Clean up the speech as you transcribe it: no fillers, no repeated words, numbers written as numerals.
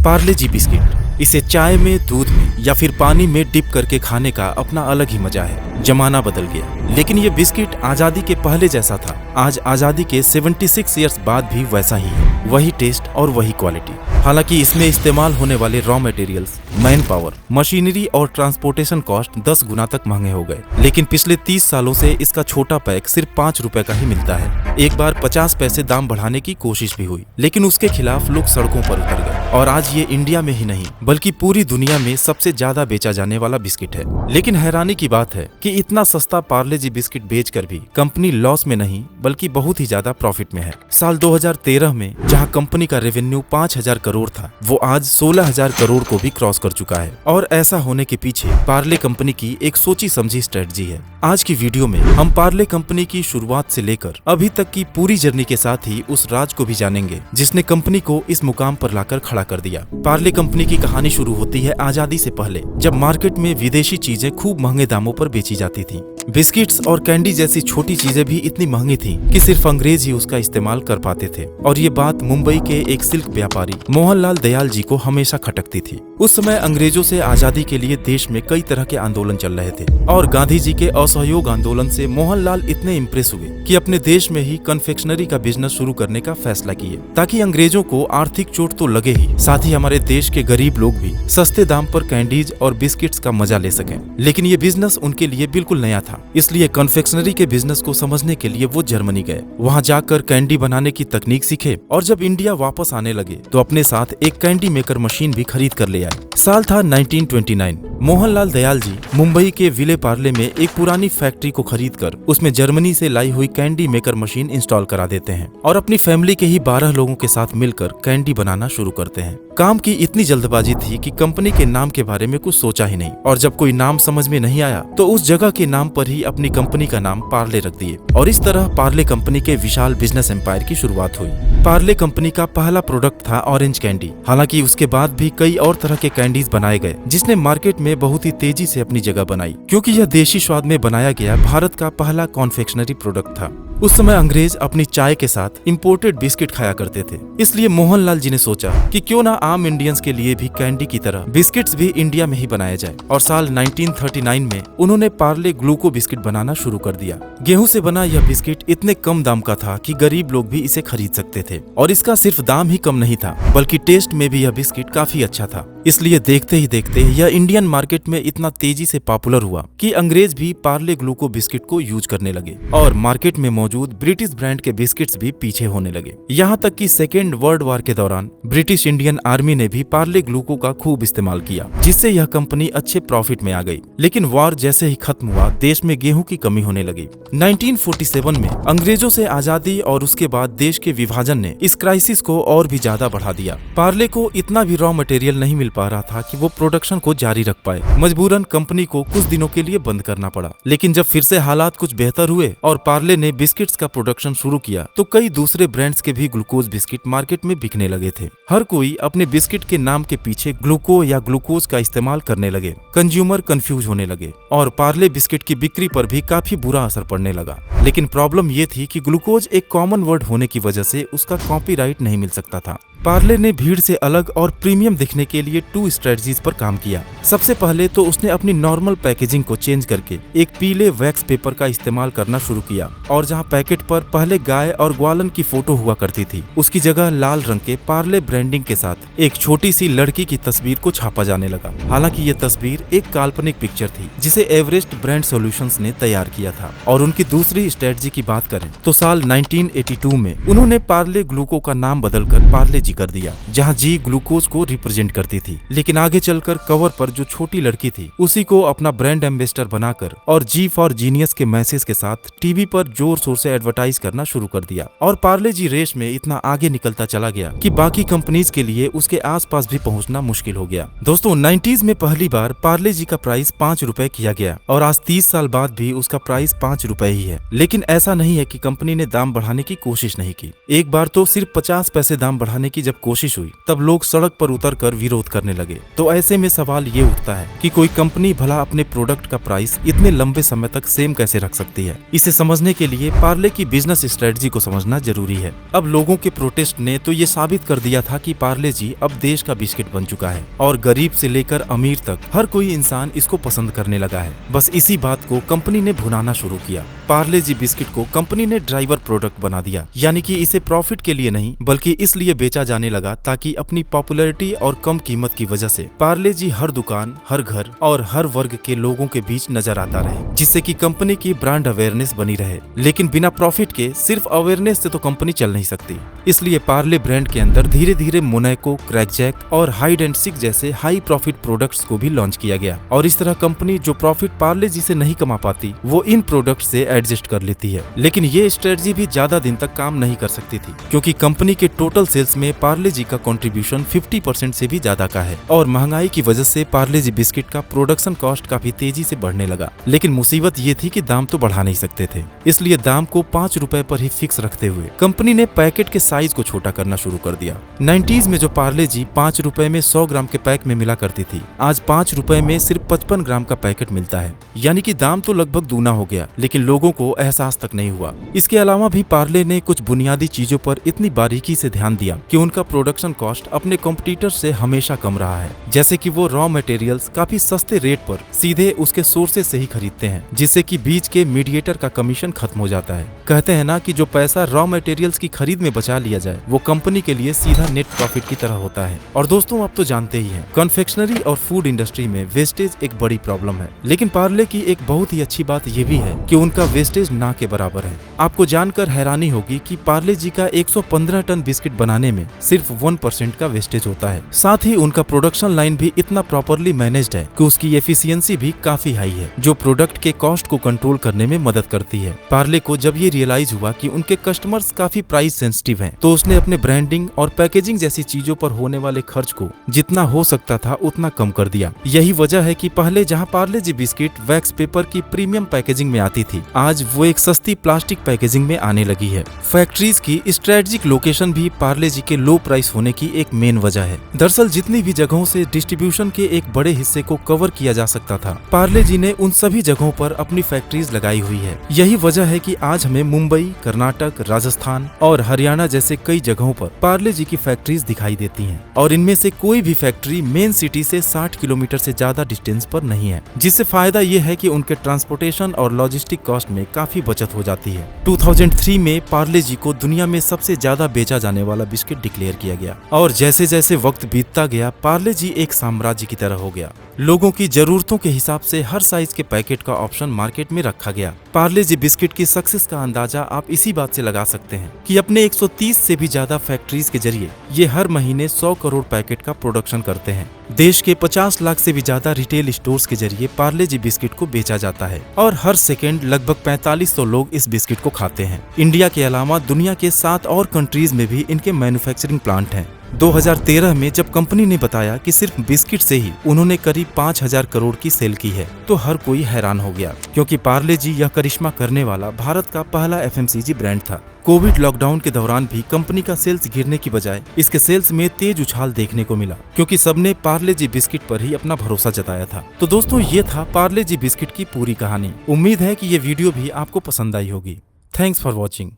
पार्ले जी biscuit, इसे चाय में, दूध में या फिर पानी में डिप करके खाने का अपना अलग ही मजा है। जमाना बदल गया, लेकिन ये बिस्किट आजादी के पहले जैसा था, आज आजादी के 76 ईयर्स बाद भी वैसा ही है। वही टेस्ट और वही क्वालिटी। हालांकि इसमें इस्तेमाल होने वाले raw materials, man power, machinery और ट्रांसपोर्टेशन कॉस्ट 10 गुना तक महंगे हो गए। लेकिन पिछले 30 सालों से इसका छोटा पैक सिर्फ 5 रुपए का ही मिलता है। एक बार 50 पैसे दाम बढ़ाने की कोशिश भी हुई, लेकिन उसके खिलाफ लोग सड़कों पर उतर गए और आज ये इंडिया में ही नहीं बल्कि पूरी दुनिया में सबसे ज्यादा बेचा जाने वाला बिस्किट है। लेकिन हैरानी की बात है कि इतना सस्ता पार्ले जी बिस्किट बेचकर भी कंपनी लॉस में नहीं बल्कि बहुत ही ज्यादा प्रॉफिट में है। साल 2013 में जहां कंपनी का रेवेन्यू 5000 करोड़ था, वो आज 16000 करोड़ को भी क्रॉस कर चुका है। और ऐसा होने के पीछे पार्ले कंपनी की एक सोची समझी स्ट्रेटजी है। आज की वीडियो में हम पार्ले कंपनी की शुरुआत से लेकर अभी तक की पूरी जर्नी के साथ ही उस राज को भी जानेंगे जिसने कंपनी को इस मुकाम पर लाकर खड़ा कर दिया। पार्ले कंपनी की कहानी शुरू होती है आजादी से पहले, जब मार्केट में विदेशी चीजें खूब महंगे दामों पर बेची जाती थी। बिस्किट्स और कैंडी जैसी छोटी चीजें भी इतनी महंगी थी कि सिर्फ अंग्रेज ही उसका इस्तेमाल कर पाते थे। और ये बात मुंबई के एक सिल्क व्यापारी मोहनलाल दयाल जी को हमेशा खटकती थी। उस समय अंग्रेजों से आजादी के लिए देश में कई तरह के आंदोलन चल रहे थे और गांधी जी के असहयोग आंदोलन से मोहनलाल इतने इम्प्रेस हुए कि अपने देश में ही कन्फेक्शनरी का बिजनेस शुरू करने का फैसला किए, ताकि अंग्रेजों को आर्थिक चोट तो लगे ही, साथ ही हमारे देश के गरीब लोग भी सस्ते दाम पर कैंडीज और बिस्किट्स का मजा ले सकें। लेकिन ये बिजनेस उनके लिए बिल्कुल नया था, इसलिए कन्फेक्शनरी के बिजनेस को समझने के लिए वो जर्मनी गए। वहाँ जाकर कैंडी बनाने की तकनीक सीखे और जब इंडिया वापस आने लगे तो अपने साथ एक कैंडी मेकर मशीन भी खरीद कर ले आए। साल था 1929। मोहनलाल दयाल जी मुंबई के विले पार्ले में एक पुरानी फैक्ट्री को खरीदकर उसमें जर्मनी से लाई हुई कैंडी मेकर मशीन इंस्टॉल करा देते हैं और अपनी फैमिली के ही 12 लोगों के साथ मिलकर कैंडी बनाना शुरू करते हैं। काम की इतनी जल्दबाजी थी कि कंपनी के नाम के बारे में कुछ सोचा ही नहीं, और जब कोई नाम समझ में नहीं आया तो उस जगह के नाम पर ही अपनी कंपनी का नाम पार्ले रख दिए। और इस तरह पार्ले कंपनी के विशाल बिजनेस एम्पायर की शुरुआत हुई। पार्ले कंपनी का पहला प्रोडक्ट था ऑरेंज कैंडी। हालांकि उसके बाद भी कई और तरह के कैंडीज बनाए गए जिसने मार्केट में बहुत ही तेजी से अपनी जगह बनाई, क्योंकि यह देशी स्वाद में बनाया गया भारत का पहला कॉन्फेक्शनरी प्रोडक्ट था। उस समय अंग्रेज अपनी चाय के साथ इंपोर्टेड बिस्किट खाया करते थे, इसलिए मोहनलाल जी ने सोचा कि क्यों ना आम इंडियंस के लिए भी कैंडी की तरह बिस्किट्स भी इंडिया में ही बनाया जाए। और साल 1939 में उन्होंने पार्ले ग्लूको बिस्किट बनाना शुरू कर दिया। गेहूं से बना यह बिस्किट इतने कम दाम का था कि गरीब लोग भी इसे खरीद सकते थे, और इसका सिर्फ दाम ही कम नहीं था बल्कि टेस्ट में भी यह बिस्किट काफी अच्छा था। इसलिए देखते ही देखते यह इंडियन मार्केट में इतना तेजी से पॉपुलर हुआ कि अंग्रेज भी पार्ले ग्लूको बिस्किट को यूज करने लगे और मार्केट में मौजूद ब्रिटिश ब्रांड के बिस्किट्स भी पीछे होने लगे। यहाँ तक कि सेकेंड वर्ल्ड वॉर के दौरान ब्रिटिश इंडियन आर्मी ने भी पार्ले ग्लूको का खूब इस्तेमाल किया, जिससे यह कंपनी अच्छे प्रॉफिट में आ गई। लेकिन वॉर जैसे ही खत्म हुआ, देश में गेहूं की कमी होने लगी। 1947 में अंग्रेजों से आजादी और उसके बाद देश के विभाजन ने इस क्राइसिस को और भी ज्यादा बढ़ा दिया। पार्ले को इतना भी रॉ मटेरियल नहीं मिल पा रहा था कि वो प्रोडक्शन को जारी रख पाए। मजबूरन कंपनी को कुछ दिनों के लिए बंद करना पड़ा। लेकिन जब फिर से हालात कुछ बेहतर हुए और पार्ले ने बिस्किट्स का प्रोडक्शन शुरू किया तो कई दूसरे ब्रांड्स के भी ग्लूकोज बिस्किट मार्केट में बिकने लगे थे। हर कोई अपने बिस्किट के नाम के पीछे ग्लूको या ग्लूकोज का इस्तेमाल करने लगे। कंज्यूमर कंफ्यूज होने लगे और पार्ले बिस्किट की बिक्री पर भी काफी बुरा असर पड़ने लगा। लेकिन प्रॉब्लम ये थी कि ग्लूकोज एक कॉमन वर्ड होने की वजह से उसका कॉपीराइट नहीं मिल सकता था। पार्ले ने भीड़ से अलग और प्रीमियम दिखने के लिए 2 स्ट्रेटजीज पर काम किया। सबसे पहले तो उसने अपनी नॉर्मल पैकेजिंग को चेंज करके एक पीले वैक्स पेपर का इस्तेमाल करना शुरू किया, और जहां पैकेट पर पहले गाय और ग्वालन की फोटो हुआ करती थी, उसकी जगह लाल रंग के पार्ले ब्रांडिंग के साथ एक छोटी सी लड़की की तस्वीर को छापा जाने लगा। हालांकि ये तस्वीर एक काल्पनिक पिक्चर थी जिसे एवरेस्ट ब्रांड सॉल्यूशंस ने तैयार किया था। और उनकी दूसरी स्ट्रेटजी की बात करें तो साल 1982 में उन्होंने पार्ले ग्लूको का नाम बदलकर पार्ले जी कर दिया, जहां जी ग्लूकोज को रिप्रेजेंट करती थी। लेकिन आगे चलकर कवर पर जो छोटी लड़की थी उसी को अपना ब्रांड एम्बेसडर बनाकर और जी फॉर जीनियस के मैसेज के साथ टीवी पर जोर शोर से एडवर्टाइज करना शुरू कर दिया। और पार्ले जी रेस में इतना आगे निकलता चला गया कि बाकी कंपनीज के लिए उसके आसपास भी पहुंचना मुश्किल हो गया। दोस्तों, 90s में पहली बार पार्ले जी का प्राइस 5 रुपए किया गया और आज 30 साल बाद भी उसका प्राइस 5 रुपए ही है। लेकिन ऐसा नहीं है कि कंपनी ने दाम बढ़ाने की कोशिश नहीं की। एक बार तो सिर्फ 50 पैसे दाम बढ़ाने की की जब कोशिश हुई तब लोग सड़क पर उतरकर विरोध करने लगे। तो ऐसे में सवाल ये उठता है कि कोई कंपनी भला अपने प्रोडक्ट का प्राइस इतने लंबे समय तक सेम कैसे रख सकती है। इसे समझने के लिए पार्ले की बिजनेस स्ट्रेटजी को समझना जरूरी है। अब लोगों के प्रोटेस्ट ने तो ये साबित कर दिया था कि पार्ले जी अब देश का बिस्किट बन चुका है और गरीब से लेकर अमीर तक हर कोई इंसान इसको पसंद करने लगा है। बस इसी बात को कंपनी ने भुनाना शुरू किया। पार्ले जी बिस्किट को कंपनी ने ड्राइवर प्रोडक्ट बना दिया, यानी कि इसे प्रॉफिट के लिए नहीं बल्कि इसलिए बेचा जाने लगा ताकि अपनी पॉपुलैरिटी और कम कीमत की वजह से पार्ले जी हर दुकान, हर घर और हर वर्ग के लोगों के बीच नजर आता रहे, जिससे कि कंपनी की ब्रांड अवेयरनेस बनी रहे। लेकिन बिना प्रॉफिट के सिर्फ अवेयरनेस से तो कंपनी चल नहीं सकती। इसलिए पार्ले ब्रांड के अंदर धीरे धीरे मोनाको, क्रैकजैक और हाइड एंड सीक जैसे हाई प्रॉफिट प्रोडक्ट्स को भी लॉन्च किया गया। और इस तरह कंपनी जो प्रॉफिट पार्ले जी से नहीं कमा पाती वो इन प्रोडक्ट से एडजस्ट कर लेती है। लेकिन ये स्ट्रेटजी भी ज्यादा दिन तक काम नहीं कर सकती थी, क्योंकि कंपनी के टोटल सेल्स में पार्ले जी का कंट्रीब्यूशन 50% से भी ज्यादा का है और महंगाई की वजह से पार्ले जी बिस्किट का प्रोडक्शन कॉस्ट काफी तेजी से बढ़ने लगा। लेकिन मुसीबत ये थी कि दाम तो बढ़ा नहीं सकते थे, इसलिए दाम को 5 रुपए पर ही फिक्स रखते हुए कंपनी ने पैकेट के साइज को छोटा करना शुरू कर दिया। 90s में जो पार्ले जी 5 रुपए में 100 ग्राम के पैक में मिला करती थी, आज 5 रुपए में सिर्फ 55 ग्राम का पैकेट मिलता है, यानी कि दाम तो लगभग दूना हो गया, लेकिन लोगों को एहसास तक नहीं हुआ। इसके अलावा भी पार्ले ने कुछ बुनियादी चीजों पर इतनी बारीकी से ध्यान दिया कि उनका प्रोडक्शन कॉस्ट अपने कॉम्पिटिटर से हमेशा कम रहा है। जैसे कि वो रॉ मटेरियल्स काफी सस्ते रेट पर सीधे उसके सोर्सेज से ही खरीदते हैं, जिससे कि बीच के मीडिएटर का कमीशन खत्म हो जाता है। कहते हैं ना कि जो पैसा रॉ मटेरियल्स की खरीद में बचा लिया जाए वो कंपनी के लिए सीधा नेट प्रॉफिट की तरह होता है। और दोस्तों आप तो जानते ही हैं, कन्फेक्शनरी और फूड इंडस्ट्री में वेस्टेज एक बड़ी प्रॉब्लम है, लेकिन पार्ले की एक बहुत ही अच्छी बात ये भी है कि उनका वेस्टेज ना के बराबर है। आपको जानकर हैरानी होगी कि पार्ले जी का 115 टन बिस्किट बनाने में सिर्फ 1% का वेस्टेज होता है। साथ ही उनका प्रोडक्शन लाइन भी इतना प्रॉपरली मैनेज्ड है कि उसकी एफिशिएंसी भी काफी हाई है, जो प्रोडक्ट के कॉस्ट को कंट्रोल करने में मदद करती है। पार्ले को जब ये रियलाइज हुआ कि उनके कस्टमर्स काफी प्राइस सेंसिटिव हैं, तो उसने अपने ब्रांडिंग और पैकेजिंग जैसी चीजों पर होने वाले खर्च को जितना हो सकता था उतना कम कर दिया। यही वजह है कि पहले जहां पार्ले जी बिस्किट वैक्स पेपर की प्रीमियम पैकेजिंग में आती थी, आज वो एक सस्ती प्लास्टिक पैकेजिंग में आने लगी है। फैक्ट्रीज की स्ट्रेटेजिक लोकेशन भी पार्ले जी के लो प्राइस होने की एक मेन वजह है। दरअसल जितनी भी जगहों से डिस्ट्रीब्यूशन के एक बड़े हिस्से को कवर किया जा सकता था, पार्ले जी ने उन सभी जगहों पर अपनी फैक्ट्रीज लगाई हुई है। यही वजह है कि आज हमें मुंबई, कर्नाटक, राजस्थान और हरियाणा जैसे कई जगहों पर पार्ले जी की फैक्ट्रीज दिखाई देती हैं। और इनमें से कोई भी फैक्ट्री मेन सिटी से 60 किलोमीटर से ज्यादा डिस्टेंस पर नहीं है, जिससे फायदा ये है कि उनके ट्रांसपोर्टेशन और लॉजिस्टिक कॉस्ट में काफी बचत हो जाती है। 2003 में पार्ले जी को दुनिया में सबसे ज्यादा बेचा जाने वाला बिस्किट डिक्लेयर किया गया और जैसे जैसे वक्त बीतता गया पार्ले जी एक साम्राज्य की तरह हो गया। लोगों की जरूरतों के हिसाब से हर साइज के पैकेट का ऑप्शन मार्केट में रखा गया। पार्ले जी बिस्किट की सक्सेस का अंदाजा आप इसी बात से लगा सकते हैं कि अपने 130 से भी ज्यादा फैक्ट्रीज के जरिए ये हर महीने 100 करोड़ पैकेट का प्रोडक्शन करते हैं। देश के 50 लाख से भी ज्यादा रिटेल स्टोर्स के जरिए पार्ले जी बिस्किट को बेचा जाता है और हर सेकेंड लगभग 4500 लोग इस बिस्किट को खाते हैं। इंडिया के अलावा दुनिया के 7 और कंट्रीज में भी इनके मैन्युफैक्चरिंग प्लांट हैं। 2013 में जब कंपनी ने बताया कि सिर्फ बिस्किट से ही उन्होंने करीब 5000 करोड़ की सेल की है, तो हर कोई हैरान हो गया, क्योंकि पार्ले जी यह करिश्मा करने वाला भारत का पहला FMCG ब्रांड था। कोविड लॉकडाउन के दौरान भी कंपनी का सेल्स गिरने की बजाय इसके सेल्स में तेज उछाल देखने को मिला, क्योंकि सबने पार्ले जी बिस्किट पर ही अपना भरोसा जताया था। तो दोस्तों ये था पार्ले जी बिस्किट की पूरी कहानी। उम्मीद है कि ये वीडियो भी आपको पसंद आई होगी। Thanks for watching.